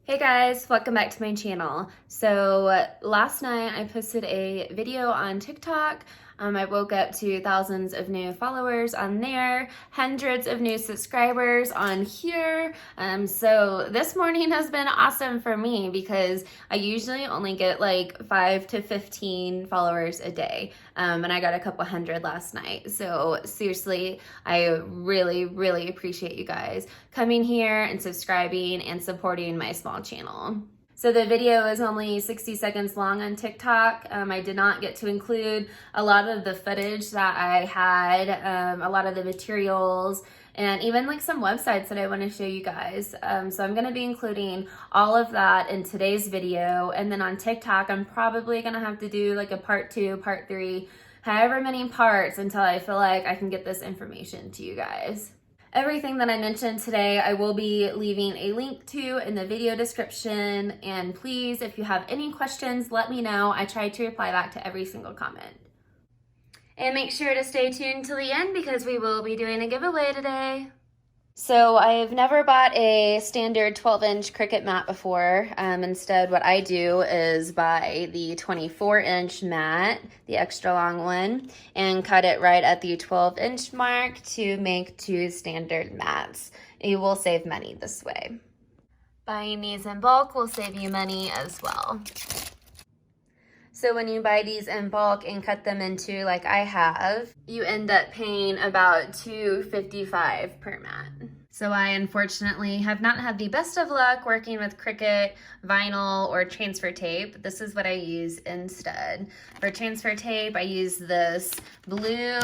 Hey guys, welcome back to my channel. So last night I posted a video on TikTok. I woke up to thousands of new followers on there, hundreds of new subscribers on here. So this morning has been awesome for me because I usually only get like 5 to 15 followers a day. And I got a couple hundred last night. So seriously, I really appreciate you guys coming here and subscribing and supporting my small channel. So the video is only 60 seconds long on TikTok. I did not get to include a lot of the footage that I had, a lot of the materials, and even like some websites that I want to show you guys. So I'm going to be including all of that in today's video. And then on TikTok, I'm probably going to have to do like a part 2, part 3, however many parts until I feel like I can get this information to you guys. Everything that I mentioned today, I will be leaving a link to in the video description. And please, if you have any questions, let me know. I try to reply back to every single comment. And make sure to stay tuned till the end because we will be doing a giveaway today. So I've never bought a standard 12-inch Cricut mat before. Instead, what I do is buy the 24-inch mat, the extra long one, and cut it right at the 12-inch mark to make 2 standard mats. You will save money this way. Buying these in bulk will save you money as well. So when you buy these in bulk and cut them into like I have, you end up paying about $2.55 per mat. So I unfortunately have not had the best of luck working with Cricut, vinyl, or transfer tape. This is what I use instead. For transfer tape, I use this blue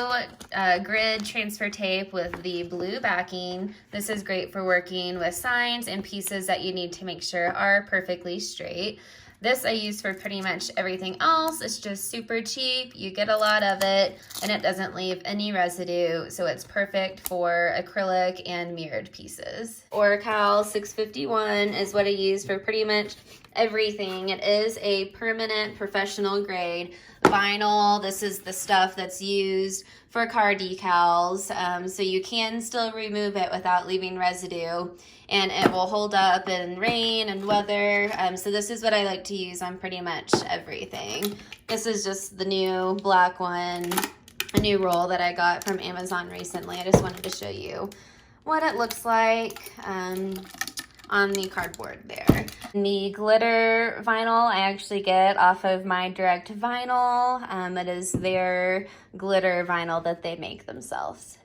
grid transfer tape with the blue backing. This is great for working with signs and pieces that you need to make sure are perfectly straight. This I use for pretty much everything else. It's just super cheap. You get a lot of it and it doesn't leave any residue. So it's perfect for acrylic and mirrored pieces. Oracal 651 is what I use for pretty much everything. It is a permanent professional grade vinyl. This is the stuff that's used for car decals. So you can still remove it without leaving residue. And it will hold up in rain and weather. So this is what I like to use on pretty much everything. This is just the new black one, a new roll that I got from Amazon recently. I just wanted to show you what it looks like on the cardboard there. The glitter vinyl I actually get off of my direct vinyl. It is their glitter vinyl that they make themselves.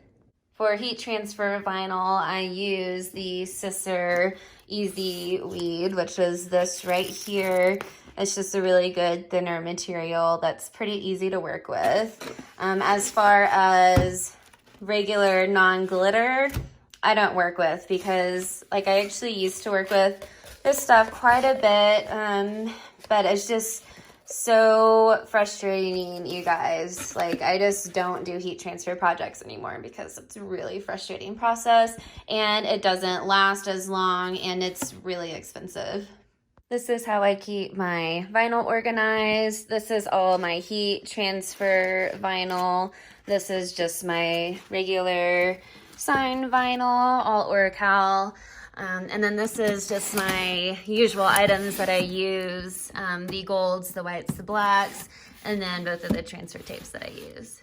For heat transfer vinyl, I use the Scissor Easy Weed, which is this right here. It's just a really good thinner material that's pretty easy to work with. As far as regular non-glitter, I don't work with because like I actually used to work with this stuff quite a bit, but it's just so frustrating, you guys. Like I just don't do heat transfer projects anymore because it's a really frustrating process and it doesn't last as long and it's really expensive. This is how I keep my vinyl organized. This is all my heat transfer vinyl. This is just my regular sign vinyl, all Oracal. And then this is just my usual items that I use, the golds, the whites, the blacks, and then both of the transfer tapes that I use.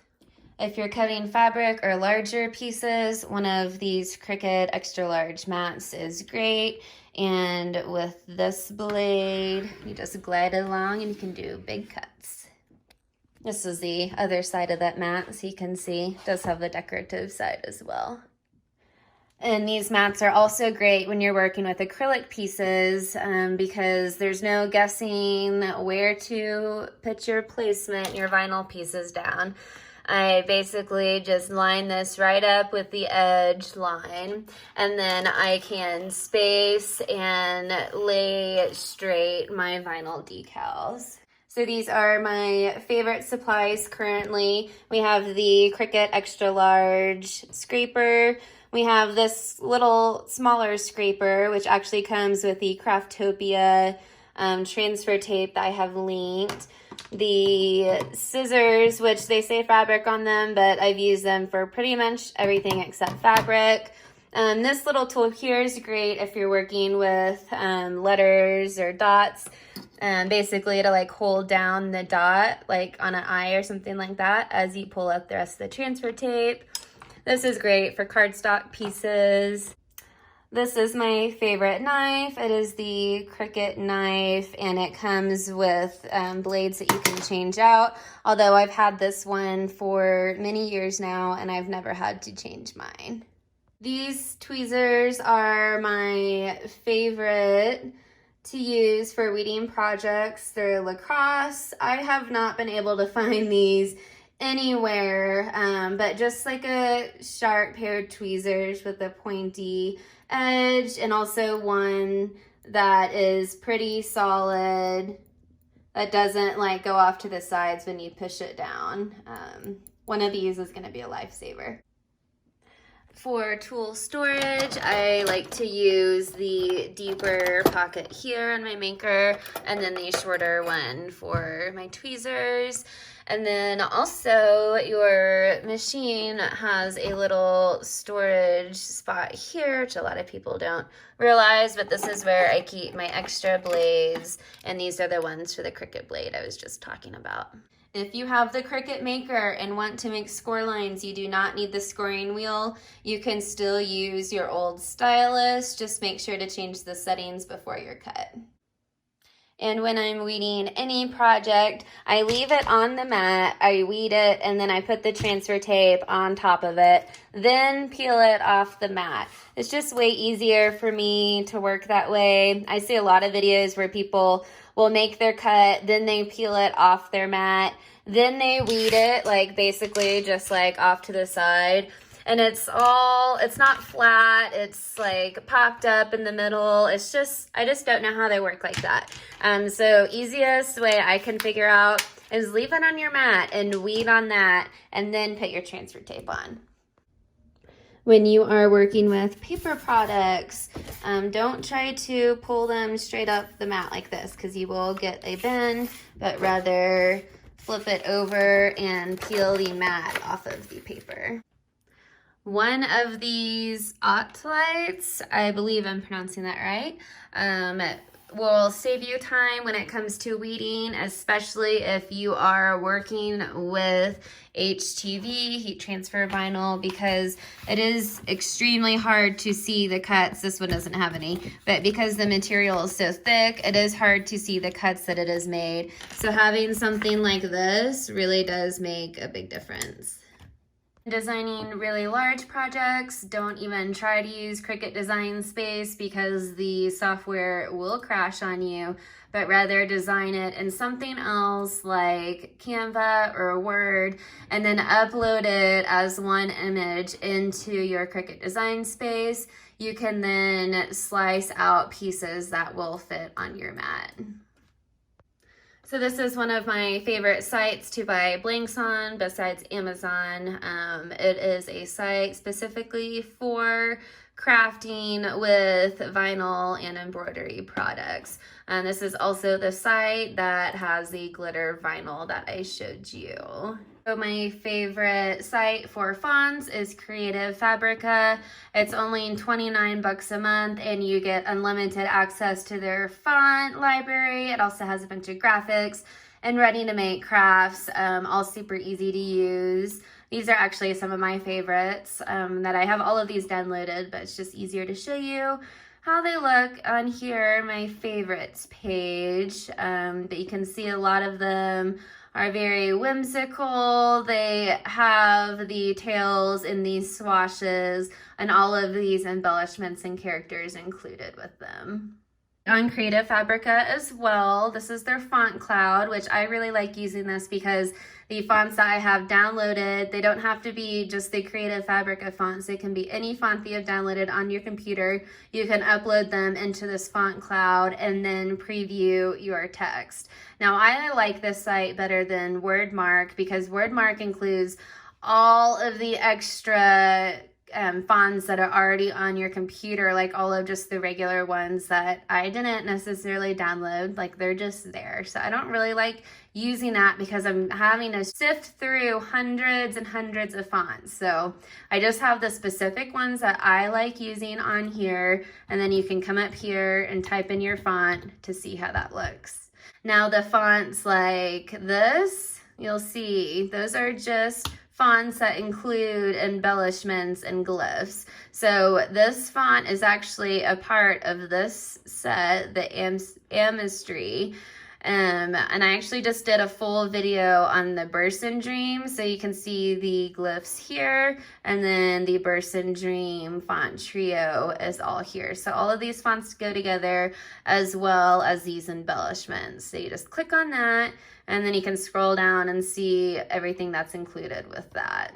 If you're cutting fabric or larger pieces, one of these Cricut extra large mats is great. And with this blade, you just glide along and you can do big cuts. This is the other side of that mat, so you can see it does have the decorative side as well. And these mats are also great when you're working with acrylic pieces because there's no guessing where to put your placement, your vinyl pieces down. I basically just line this right up with the edge line, and then I can space and lay straight my vinyl decals. So these are my favorite supplies currently. We have the Cricut extra large scraper. We have this little smaller scraper, which actually comes with the Craftopia transfer tape that I have linked. The scissors, which they say fabric on them, but I've used them for pretty much everything except fabric. This little tool here is great if you're working with letters or dots. Basically to like hold down the dot like on an eye or something like that as you pull up the rest of the transfer tape. This is great for cardstock pieces. This is my favorite knife. It is the Cricut Knife, and it comes with blades that you can change out. Although I've had this one for many years now and I've never had to change mine. These tweezers are my favorite to use for weeding projects. They're lacrosse. I have not been able to find these anywhere, but just like a sharp pair of tweezers with a pointy edge, and also one that is pretty solid, that doesn't like go off to the sides when you push it down. One of these is going to be a lifesaver. For tool storage, I like to use the deeper pocket here in my maker, and then the shorter one for my tweezers. And then also your machine has a little storage spot here, which a lot of people don't realize, but this is where I keep my extra blades, and these are the ones for the Cricut blade I was just talking about. If you have the Cricut Maker and want to make score lines, you do not need the scoring wheel. You can still use your old stylus. Just make sure to change the settings before your cut. And when I'm weeding any project, I leave it on the mat, I weed it, and then I put the transfer tape on top of it, then peel it off the mat. It's just way easier for me to work that way. I see a lot of videos where people will make their cut, then they peel it off their mat, then they weed it, like basically just like off to the side. And it's not flat, it's like popped up in the middle. I just don't know how they work like that. So easiest way I can figure out is leave it on your mat and weed on that, and then put your transfer tape on. When you are working with paper products, don't try to pull them straight up the mat like this, because you will get a bend, but rather flip it over and peel the mat off of the paper. One of these lights, I believe I'm pronouncing that right, will save you time when it comes to weeding, especially if you are working with HTV, heat transfer vinyl, because it is extremely hard to see the cuts. This one doesn't have any, but because the material is so thick, it is hard to see the cuts that it has made. So having something like this really does make a big difference. Designing really large projects, don't even try to use Cricut Design Space because the software will crash on you, but rather design it in something else like Canva or Word, and then upload it as one image into your Cricut Design Space. You can then slice out pieces that will fit on your mat. So this is one of my favorite sites to buy blanks on besides Amazon. It is a site specifically for crafting with vinyl and embroidery products. This is also the site that has the glitter vinyl that I showed you. So my favorite site for fonts is Creative Fabrica. It's only 29 bucks a month and you get unlimited access to their font library. It also has a bunch of graphics and ready to make crafts, all super easy to use. These are actually some of my favorites that I have all of these downloaded, but it's just easier to show you how they look on here, my favorites page. But you can see a lot of them are very whimsical. They have the tails in these swashes and all of these embellishments and characters included with them. On Creative Fabrica as well, this is their font cloud, which I really like using this because the fonts that I have downloaded, they don't have to be just the Creative Fabrica fonts. They can be any font that you have downloaded on your computer. You can upload them into this font cloud and then preview your text. Now, I like this site better than Wordmark because Wordmark includes all of the extra fonts that are already on your computer, like all of just the regular ones that I didn't necessarily download, like they're just there. So I don't really like using that because I'm having to sift through hundreds and hundreds of fonts. So I just have the specific ones that I like using on here, and then you can come up here and type in your font to see how that looks. Now the fonts like this, you'll see those are just fonts that include embellishments and glyphs. So this font is actually a part of this set, the Amistry. And I actually just did a full video on the Burson Dream, so you can see the glyphs here, and then the Burson Dream font trio is all here. So all of these fonts go together, as well as these embellishments. So you just click on that, and then you can scroll down and see everything that's included with that.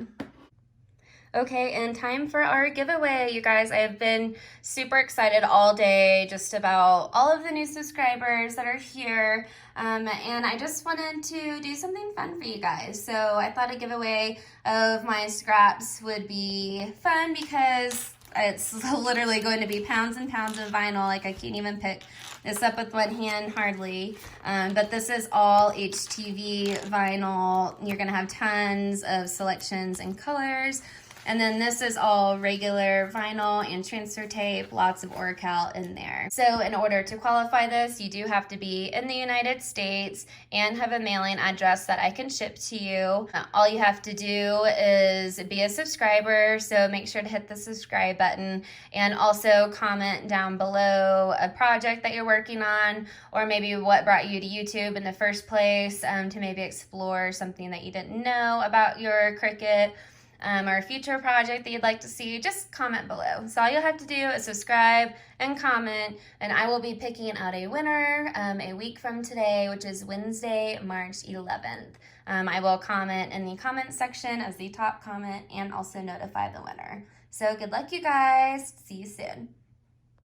Okay, and time for our giveaway, you guys. I have been super excited all day just about all of the new subscribers that are here, and I just wanted to do something fun for you guys. So I thought a giveaway of my scraps would be fun because it's literally going to be pounds and pounds of vinyl. Like, I can't even pick this up with one hand, hardly. But this is all HTV vinyl. You're gonna have tons of selections and colors. And then this is all regular vinyl and transfer tape, lots of Oracal in there. So in order to qualify this, you do have to be in the United States and have a mailing address that I can ship to you. All you have to do is be a subscriber, so make sure to hit the subscribe button and also comment down below a project that you're working on, or maybe what brought you to YouTube in the first place, to maybe explore something that you didn't know about your Cricut. Or a future project that you'd like to see, just comment below. So all you'll have to do is subscribe and comment, and I will be picking out a winner a week from today, which is Wednesday, March 11th. I will comment in the comment section as the top comment and also notify the winner. So good luck, you guys. See you soon.